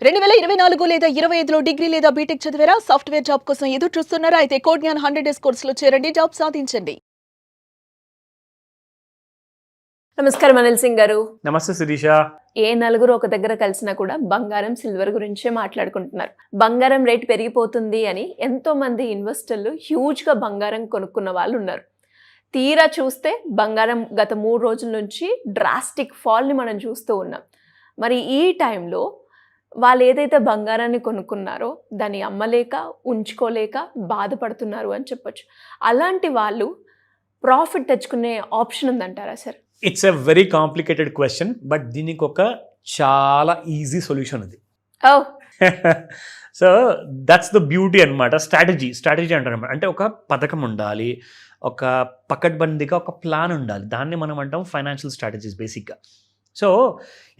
2024 లేదా 25లో డిగ్రీ లేదా బీటెక్ చదివారా? సాఫ్ట్‌వేర్ జాబ్ కోసం ఎదురు చూస్తున్నారా? అయితే కోడ్ జ్ఞాన్ 100 డేస్ కోర్సులో చేరండి, జాబ్ సాధించండి. నమస్కారం అనిల్ సింగ్ గారు. నమస్తే శిరీష. ఏ నలుగురు ఒక దగ్గర కలిసినా కూడా బంగారం, సిల్వర్ గురించే మాట్లాడుకుంటున్నారు. బంగారం రేట్ పెరిగిపోతుంది అని ఎంతో మంది ఇన్వెస్టర్లు హ్యూజ్‌గా బంగారం కొనుక్కున్న వాళ్ళు ఉన్నారు. తీరా చూస్తే బంగారం గత 3 రోజుల నుంచి డ్రాస్టిక్ ఫాల్‌ని మనం చూస్తూ ఉన్నాం. మరి ఈ టైంలో వాళ్ళు ఏదైతే బంగారాన్ని కొనుక్కున్నారో దాన్ని అమ్మలేక, ఉంచుకోలేక బాధపడుతున్నారు అని చెప్పొచ్చు. అలాంటి వాళ్ళు ప్రాఫిట్ తెచ్చుకునే ఆప్షన్ ఉందంటారా sir? It's a very complicated question, but దీనికి ఒక చాలా ఈజీ సొల్యూషన్ ఉంది. సో దట్స్ ద బ్యూటీ అనమాట. స్ట్రాటజీ అంటారు అనమాట. అంటే ఒక పథకం ఉండాలి, ఒక పకడ్బందీగా ఒక ప్లాన్ ఉండాలి. దాన్ని మనం అంటాం ఫైనాన్షియల్ స్ట్రాటజీస్ బేసిక్గా. సో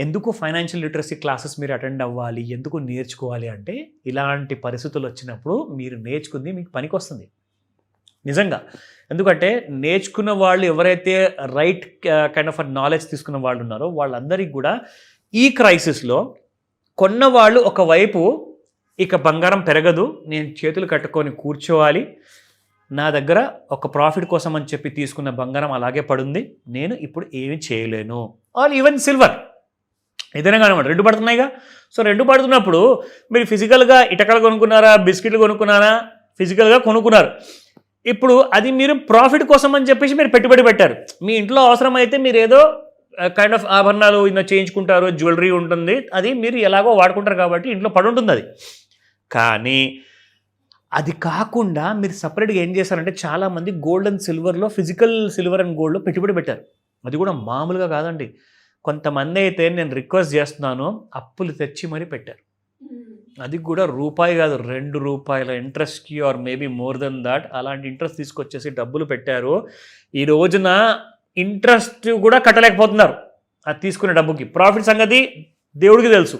ఎందుకు ఫైనాన్షియల్ లిటరసీ క్లాసెస్ మీరు అటెండ్ అవ్వాలి, ఎందుకు నేర్చుకోవాలి అంటే ఇలాంటి పరిస్థితులు వచ్చినప్పుడు మీరు నేర్చుకుంది మీకు పనికి వస్తుంది నిజంగా. ఎందుకంటే నేర్చుకున్న వాళ్ళు ఎవరైతే రైట్ కైండ్ ఆఫ్ నాలెడ్జ్ తీసుకున్న వాళ్ళు ఉన్నారో వాళ్ళందరికీ కూడా ఈ క్రైసిస్లో కొన్నవాళ్ళు ఒకవైపు ఇక బంగారం పెరగదు, నేను చేతులు కట్టుకొని కూర్చోవాలి, నా దగ్గర ఒక ప్రాఫిట్ కోసం అని చెప్పి తీసుకున్న బంగారం అలాగే పడుంది, నేను ఇప్పుడు ఏమి చేయలేను. ఆర్ ఈవెన్ సిల్వర్ ఏదైనా కానివ్వండి, రెండు పడుతున్నాయిగా. సో రెండు పడుతున్నప్పుడు మీరు ఫిజికల్గా ఇటకలు కొనుక్కున్నారా, బిస్కెట్లు కొనుక్కున్నారా, ఫిజికల్గా కొనుక్కున్నారు. ఇప్పుడు అది మీరు ప్రాఫిట్ కోసం అని చెప్పేసి మీరు పెట్టుబడి పెట్టారు. మీ ఇంట్లో అవసరమైతే మీరు ఏదో కైండ్ ఆఫ్ ఆభరణాలు చేయించుకుంటారు, జ్యువెలరీ ఉంటుంది, అది మీరు ఎలాగో వాడుకుంటారు కాబట్టి ఇంట్లో పడి ఉంటుంది అది. కానీ అది కాకుండా మీరు సపరేట్గా ఏం చేశారంటే చాలామంది గోల్డ్ అండ్ సిల్వర్లో, ఫిజికల్ సిల్వర్ అండ్ గోల్డ్లో పెట్టుబడి పెట్టారు. అది కూడా మామూలుగా కాదండి. కొంతమంది అయితే నేను రిక్వెస్ట్ చేస్తున్నాను, అప్పులు తెచ్చి మరీ పెట్టారు. అది కూడా రూపాయి కాదు, ₹2 ఇంట్రెస్ట్కి or maybe more than that అలాంటి ఇంట్రెస్ట్ తీసుకొచ్చేసి డబ్బులు పెట్టారు. ఈ రోజున ఇంట్రెస్ట్ కూడా కట్టలేకపోతున్నారు అది తీసుకునే డబ్బుకి. ప్రాఫిట్ సంగతి దేవుడికి తెలుసు,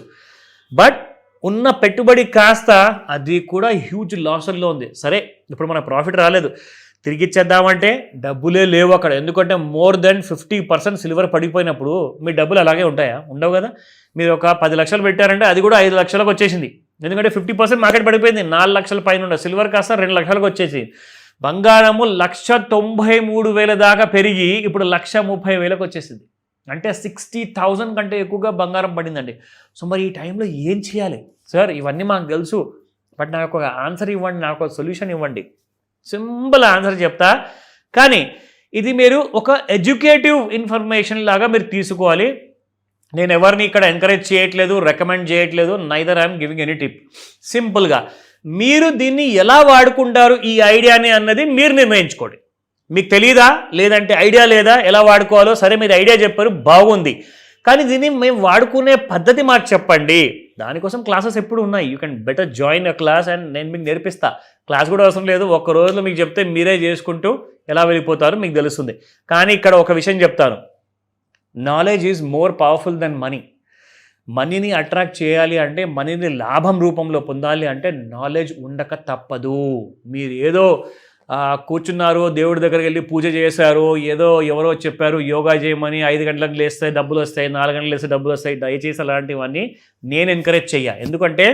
బట్ ఉన్న పెట్టుబడి కాస్త అది కూడా హ్యూజ్ లాసుల్లో ఉంది. సరే ఇప్పుడు మన ప్రాఫిట్ రాలేదు, తిరిగి ఇచ్చేద్దామంటే డబ్బులే లేవు అక్కడ. ఎందుకంటే మోర్ దెన్ 50% సిల్వర్ పడిపోయినప్పుడు మీ డబ్బులు అలాగే ఉంటాయా? ఉండవు కదా. మీరు ఒక 10 లక్షలు పెట్టారంటే అది కూడా 5 లక్షలకు వచ్చేసింది. ఎందుకంటే 50% మార్కెట్ పడిపోయింది. 4 లక్షల పైన ఉండే సిల్వర్ కాస్త 2 లక్షలకు వచ్చేసి, బంగారము 1,93,000 దాకా పెరిగి ఇప్పుడు 1,30,000 వచ్చేసింది. అంటే 60,000 కంటే ఎక్కువగా బంగారం పడిందండి. సో మరి ఈ టైంలో ఏం చేయాలి సార్? ఇవన్నీ మాకు తెలుసు, బట్ నాకు ఒక ఆన్సర్ ఇవ్వండి, నాకు ఒక సొల్యూషన్ ఇవ్వండి. సింపుల్ ఆన్సర్ చెప్తా, కానీ ఇది మీరు ఒక ఎడ్యుకేటివ్ ఇన్ఫర్మేషన్ లాగా మీరు తీసుకోవాలి. నేను ఎవరిని ఇక్కడ ఎంకరేజ్ చేయట్లేదు, రికమెండ్ చేయట్లేదు, neither I'm giving any tip. సింపుల్గా మీరు దీన్ని ఎలా వాడుకుంటారు ఈ ఐడియాని అన్నది మీరు నిర్ణయించుకోండి. మీకు తెలీదా, లేదంటే ఐడియా లేదా ఎలా వాడుకోవాలో? సరే మీరు ఐడియా చెప్పారు, బాగుంది, కానీ దీన్ని మేము వాడుకునే పద్ధతి మాకు చెప్పండి. దానికోసం క్లాసెస్ ఎప్పుడు ఉన్నాయి. You can better join a class and నేను మీకు నేర్పిస్తా. క్లాస్ కూడా అవసరం లేదు, ఒక్క రోజులో మీకు చెప్తే మీరే చేసుకుంటూ ఎలా వెళ్ళిపోతారో మీకు తెలుస్తుంది. కానీ ఇక్కడ ఒక విషయం చెప్తాను, knowledge is more powerful than money. మనీని అట్రాక్ట్ చేయాలి అంటే, మనీని లాభం రూపంలో పొందాలి అంటే నాలెడ్జ్ ఉండక తప్పదు. మీరు ఏదో కూర్చున్నారు, దేవుడి దగ్గరికి వెళ్ళి పూజ చేశారు, ఏదో ఎవరో చెప్పారు యోగా చేయమని, 5 గంటలకు లేస్తే డబ్బులు వస్తాయి, 4 గంటలకు లేస్తే డబ్బులు వస్తాయి, దయచేసి అలాంటివన్నీ నేను ఎంకరేజ్ చెయ్య. ఎందుకంటే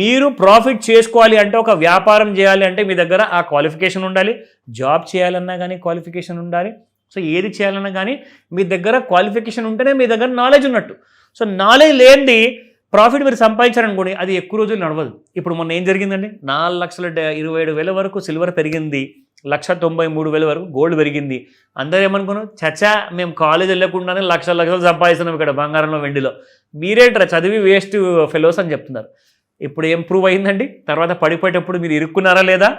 మీరు ప్రాఫిట్ చేసుకోవాలి అంటే, ఒక వ్యాపారం చేయాలి అంటే మీ దగ్గర ఆ క్వాలిఫికేషన్ ఉండాలి. జాబ్ చేయాలన్నా కానీ క్వాలిఫికేషన్ ఉండాలి. సో ఏది చేయాలన్నా కానీ మీ దగ్గర క్వాలిఫికేషన్ ఉంటేనే మీ దగ్గర నాలెడ్జ్ ఉన్నట్టు. సో నాలెడ్జ్ లేనిది ప్రాఫిట్ మీరు సంపాదించారనుకోండి, అది ఎక్కువ రోజులు నడవదు. ఇప్పుడు మొన్న ఏం జరిగిందండి, 4,27,000 వరకు సిల్వర్ పెరిగింది, 1,93,000 వరకు గోల్డ్ పెరిగింది. అందరూ ఏమనుకున్నారు, చచ్చా మేము కాలేజ్ వెళ్ళకుండానే లక్షలు సంపాదిస్తున్నాం ఇక్కడ బంగారంలో, వెండిలో, మీరేంటారా చదివి వేస్ట్ ఫెలోస్ అని చెప్తున్నారు. ఇప్పుడు ఏం ప్రూవ్ అయిందండి? తర్వాత పడిపోయేటప్పుడు మీరు ఇరుక్కున్నారా లేదా?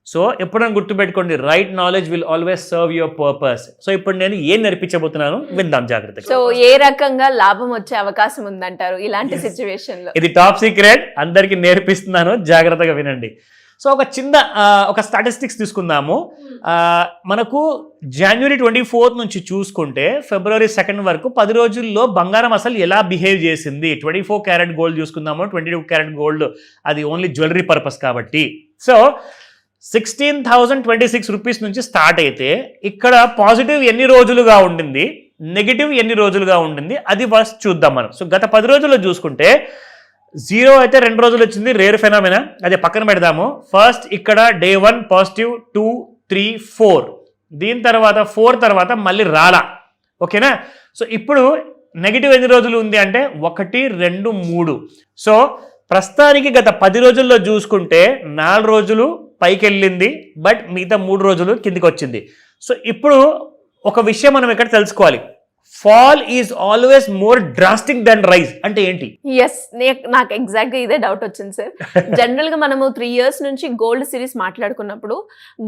సో ఎప్పుడైనా గుర్తుపెట్టుకోండి, right knowledge will always serve your purpose. So ఇప్పుడు నేను ఏం నేర్పించబోతున్నాను విందాం జాగ్రత్తగా. సో ఏ రకంగా లాభం వచ్చే అవకాశం ఉందంటారు ఇలాంటి సిచ్యువేషన్ లో? ఇది టాప్ సీక్రెట్, అందరికీ నేర్పిస్తున్నాను, జాగ్రత్తగా వినండి. సో ఒక స్టాటిస్టిక్స్ తీసుకుందాము. మనకు January 24 నుంచి చూసుకుంటే February 2 వరకు 10 రోజుల్లో బంగారం అసలు ఎలా బిహేవ్ చేసింది. 24 క్యారెట్ గోల్డ్ చూసుకుందాము, 22 క్యారెట్ గోల్డ్ అది ఓన్లీ జ్యువెలరీ పర్పస్ కాబట్టి. సో 16,026 రూపీస్ నుంచి స్టార్ట్ అయితే ఇక్కడ పాజిటివ్ ఎన్ని రోజులుగా ఉండింది, నెగిటివ్ ఎన్ని రోజులుగా ఉండింది, అది ఫస్ట్ చూద్దాం మనం. సో గత 10 రోజుల్లో చూసుకుంటే జీరో అయితే 2 రోజులు వచ్చింది, రేర్ ఫెనామినా, అదే పక్కన పెడదాము. ఫస్ట్ ఇక్కడ డే 1 పాజిటివ్, 2, 3, 4, దీని తర్వాత 4 తర్వాత మళ్ళీ రాలా. ఓకేనా? సో ఇప్పుడు నెగిటివ్ ఎన్ని రోజులు ఉంది అంటే 1, 2, 3. సో ప్రస్తుతానికి గత 10 రోజుల్లో చూసుకుంటే 4 రోజులు పైకి వెళ్ళింది, బట్ మిగతా 3 రోజులు కిందికి వచ్చింది. సో ఇప్పుడు ఒక విషయం మనం ఇక్కడ తెలుసుకోవాలి, fall is always more drastic than rise అంటే ఏంటి? ఎస్, నాకు ఎగ్జాక్ట్ గా ఇదే డౌట్ వచ్చింది సార్. జనరల్ గా మనము 3 years నుంచి గోల్డ్ సిరీస్ మాట్లాడుకున్నప్పుడు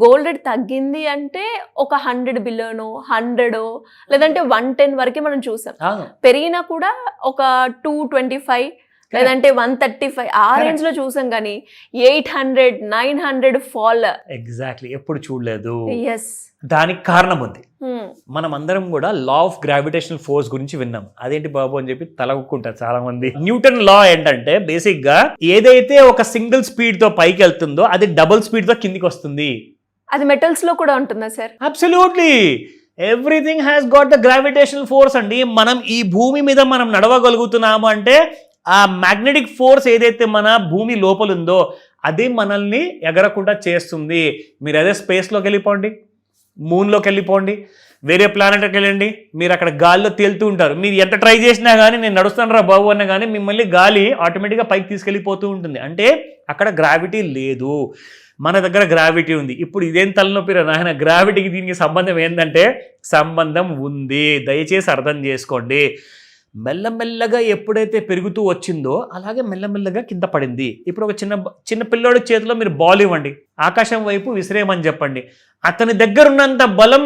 గోల్డ్ రేట్ తగ్గింది అంటే ఒక 100 బిలియన్ 100 లేదంటే 110 వరకే మనం చూసాం. పెరిగినా కూడా ఒక 225 లేదంటే 135 ఆ రేంజ్ లో చూసాం, కానీ 800 900 ఫాల్ ఎగ్జాక్ట్లీ ఎప్పుడు చూడలేదు. ఎస్, దానికి కారణం ఉంది. మనం అందరం కూడా లా ఆఫ్ గ్రావిటేషనల్ ఫోర్స్ గురించి విన్నాం. అదేంటి బాబు అని చెప్పి తలగుక్కుంటారు చాలా మంది. న్యూటన్ లా ఏంటంటే బేసిక్ గా ఏదైతే ఒక సింగిల్ స్పీడ్ తో పైకి వెళ్తుందో అది డబుల్ స్పీడ్ తో కిందికి వస్తుంది. అది మెటల్స్ లో కూడా ఉంటుందా sir? Absolutely, everything has got the gravitational force అండి. మనం ఈ భూమి మీద మనం నడవగలుగుతున్నాము అంటే ఆ మ్యాగ్నెటిక్ ఫోర్స్ ఏదైతే మన భూమి లోపల ఉందో అదే మనల్ని ఎగరకుండా చేస్తుంది. మీరు అదే స్పేస్లోకి వెళ్ళిపోండి, మూన్లోకి వెళ్ళిపోండి, వేరే ప్లానెట్కి వెళ్ళండి, మీరు అక్కడ గాలిలో తేలుతూ ఉంటారు. మీరు ఎంత ట్రై చేసినా కానీ నేను నడుస్తాను రా బాబు అన్నా కానీ మిమ్మల్ని గాలి ఆటోమేటిక్గా పైకి తీసుకెళ్ళిపోతూ ఉంటుంది. అంటే అక్కడ గ్రావిటీ లేదు, మన దగ్గర గ్రావిటీ ఉంది. ఇప్పుడు ఇదేం తలనొప్పి నాయన, గ్రావిటీకి దీనికి సంబంధం ఏంటంటే సంబంధం ఉంది, దయచేసి అర్థం చేసుకోండి. మెల్లమెల్లగా ఎప్పుడైతే పెరుగుతూ వచ్చిందో అలాగే మెల్లమెల్లగా కింద పడింది. ఇప్పుడు ఒక చిన్న పిల్లోడి చేతిలో మీరు బాల్ ఇవ్వండి, ఆకాశం వైపు విసిరేయమని చెప్పండి, అతని దగ్గర ఉన్నంత బలం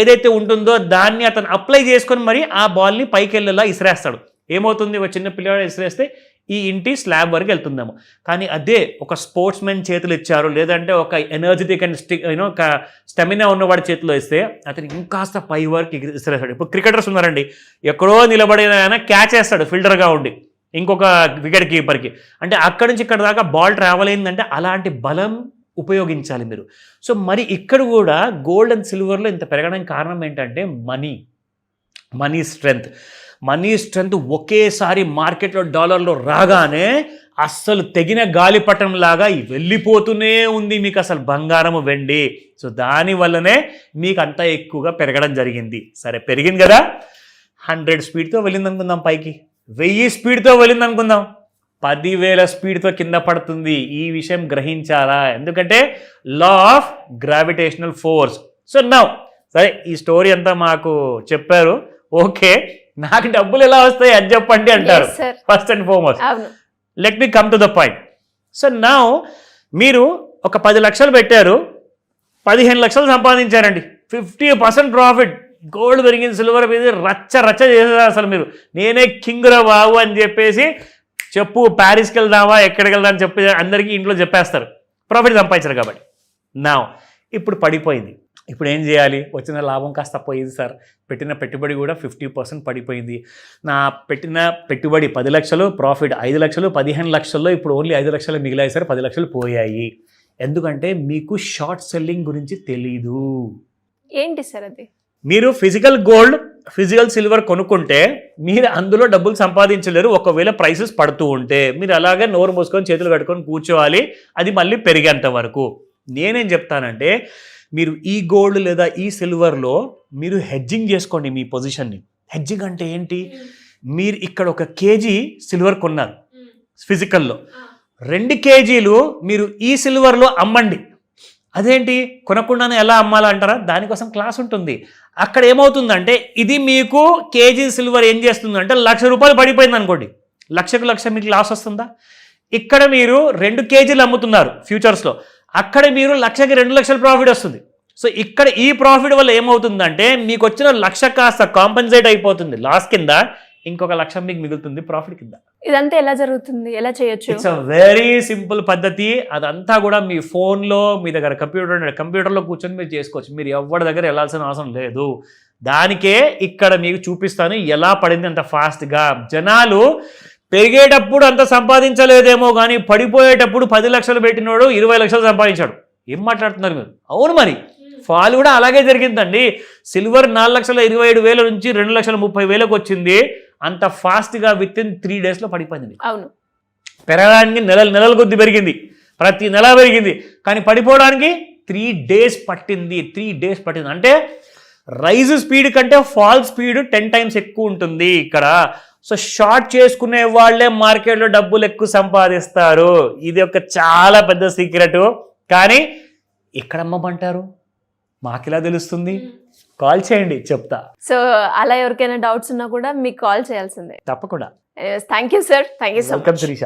ఏదైతే ఉంటుందో దాన్ని అతను అప్లై చేసుకొని మరి ఆ బాల్ని పైకి వెళ్ళేలా ఇసిరేస్తాడు. ఏమవుతుంది, ఒక చిన్న పిల్లోడు ఇసిరేస్తే ఈ ఇంటి స్లాబ్ వరకు వెళ్తుందేమో. కానీ అదే ఒక స్పోర్ట్స్ మెన్ చేతులు ఇచ్చారు, లేదంటే ఒక ఎనర్జెటిక్ అండ్ ఒక స్టెమినా ఉన్నవాడి చేతిలో ఇస్తే అతను ఇంకాస్త పై వరకు ఇసిరేస్తాడు. ఇప్పుడు క్రికెటర్స్ ఉన్నారండి, ఎక్కడో నిలబడిన క్యాచ్ వేస్తాడు ఫీల్డర్గా ఉండి ఇంకొక వికెట్ కీపర్కి. అంటే అక్కడి నుంచి ఇక్కడ దాకా బాల్ ట్రావెల్ అయిందంటే అలాంటి బలం ఉపయోగించాలి మీరు. సో మరి ఇక్కడ కూడా గోల్డ్ అండ్ సిల్వర్లో ఇంత పెరగడానికి కారణం ఏంటంటే మనీ స్ట్రెంత్ ఒకేసారి మార్కెట్లో డాలర్లో రాగానే అస్సలు తెగిన గాలిపటం లాగా వెళ్ళిపోతూనే ఉంది మీకు అసలు బంగారము వెండి. సో దానివల్లనే మీకు అంత ఎక్కువగా పెరగడం జరిగింది. సరే పెరిగింది కదా, 100 స్పీడ్తో వెళ్ళింది అనుకుందాం, పైకి 1000 స్పీడ్తో వెళ్ళింది అనుకుందాం, 10,000 స్పీడ్తో కింద పడుతుంది. ఈ విషయం గ్రహించాలా, ఎందుకంటే law of gravitational force. So now సరే ఈ స్టోరీ అంతా మాకు చెప్పారు, ఓకే, నాకు డబ్బులు ఎలా వస్తాయి అది చెప్పండి అంటారు. First and foremost let me come to the point. So now మీరు ఒక 10 లక్షలు పెట్టారు, 15 లక్షలు సంపాదించారండి, 50% ప్రాఫిట్. గోల్డ్ పెరిగింది, సిల్వర్ పెరిగింది, రచ్చ చేసేదారు అసలు మీరు. నేనే కింగ్ రా బాబు అని చెప్పేసి చెప్పు, ప్యారిస్కి వెళ్దామా ఎక్కడికి వెళ్దాం అని చెప్పి అందరికీ ఇంట్లో చెప్పేస్తారు, ప్రాఫిట్ సంపాదించారు కాబట్టి. నా ఇప్పుడు పడిపోయింది, ఇప్పుడు ఏం చేయాలి, వచ్చిన లాభం కాస్త పోయింది సార్, పెట్టిన పెట్టుబడి కూడా 50% పడిపోయింది. నా పెట్టిన పెట్టుబడి 10 లక్షలు, ప్రాఫిట్ 5 లక్షలు, 15 లక్షల్లో ఇప్పుడు ఓన్లీ 5 లక్షలు మిగిలాయి సార్, 10 లక్షలు పోయాయి. ఎందుకంటే మీకు షార్ట్ సెల్లింగ్ గురించి తెలీదు. ఏంటి సార్ అది? మీరు ఫిజికల్ గోల్డ్, ఫిజికల్ సిల్వర్ కొనుక్కుంటే మీరు అందులో డబ్బులు సంపాదించలేరు ఒకవేళ ప్రైసెస్ పడుతూ ఉంటే. మీరు అలాగే నోరు మూసుకొని చేతులు కట్టుకొని కూర్చోవాలి, అది మళ్ళీ పెరిగేంత వరకు. నేనేం చెప్తానంటే మీరు ఈ గోల్డ్ లేదా ఈ సిల్వర్లో మీరు హెడ్జింగ్ చేసుకోండి మీ పొజిషన్ని. హెడ్జింగ్ అంటే ఏంటి, మీరు ఇక్కడ 1 కేజీ సిల్వర్ కొన్నారు ఫిజికల్లో, 2 కేజీలు మీరు ఈ సిల్వర్లో అమ్మండి. అదేంటి కొనకుండానే ఎలా అమ్మాలంటారా, దానికోసం క్లాస్ ఉంటుంది. అక్కడ ఏమవుతుందంటే ఇది మీకు కేజీ సిల్వర్ ఏం చేస్తుందంటే 1,00,000 రూపాయలు పడిపోయింది అనుకోండి, 1,00,000 మీకు లాస్ వస్తుందా? ఇక్కడ మీరు 2 కేజీలు అమ్ముతున్నారు ఫ్యూచర్స్లో, అక్కడ మీరు 1,00,000కి 2 లక్షల ప్రాఫిట్ వస్తుంది. సో ఇక్కడ ఈ ప్రాఫిట్ వల్ల ఏమవుతుందంటే మీకు వచ్చిన 1,00,000 కాస్త కాంపెన్సేట్ అయిపోతుంది లాస్ కింద, ఇంకొక 1,00,000 మీకు మిగులుతుంది ప్రాఫిట్ కింద. ఇదంతా ఎలా జరుగుతుంది, ఎలా చేయొచ్చు? ఇట్స్ అ వెరీ సింపుల్ పద్ధతి. అదంతా కూడా మీ ఫోన్లో, మీ దగ్గర కంప్యూటర్లో కూర్చొని మీరు చేసుకోవచ్చు. మీరు ఎవరి దగ్గర వెళ్ళాల్సిన అవసరం లేదు. దానికే ఇక్కడ మీకు చూపిస్తాను ఎలా పడింది అంత ఫాస్ట్గా. జనాలు పెరిగేటప్పుడు అంత సంపాదించలేదేమో కానీ పడిపోయేటప్పుడు 10 లక్షలు పెట్టినోడు 20 లక్షలు సంపాదించాడు. ఏం మాట్లాడుతున్నారు మీరు? అవును, మరి ఫాల్ కూడా అలాగే జరిగిందండి. సిల్వర్ 4,27,000 నుంచి 2,30,30,000 వచ్చింది. అంత ఫాస్ట్గా విత్ ఇన్ 3 డేస్లో పడిపోయింది. అవును, పెరగడానికి నెలల కొద్ది పెరిగింది, ప్రతి నెల పెరిగింది, కానీ పడిపోవడానికి 3 days పట్టింది. 3 days పట్టింది అంటే రైజ్ స్పీడ్ కంటే ఫాల్ స్పీడ్ 10 times ఎక్కువ ఉంటుంది ఇక్కడ. సో షార్ట్ చేసుకునే వాళ్ళే మార్కెట్లో డబ్బులు ఎక్కువ సంపాదిస్తారు. ఇది ఒక చాలా పెద్ద సీక్రెట్. కానీ ఎక్కడ అమ్మమంటారు, మాకెలా తెలుస్తుంది? కాల్ చేయండి, చెప్తా. సో అలా ఎవరికైనా డౌట్స్ ఉన్నా కూడా మీకు కాల్ చేయాల్సిందే. తప్పకుండా. Thank you sir, thank you so much. Welcome Sirisha.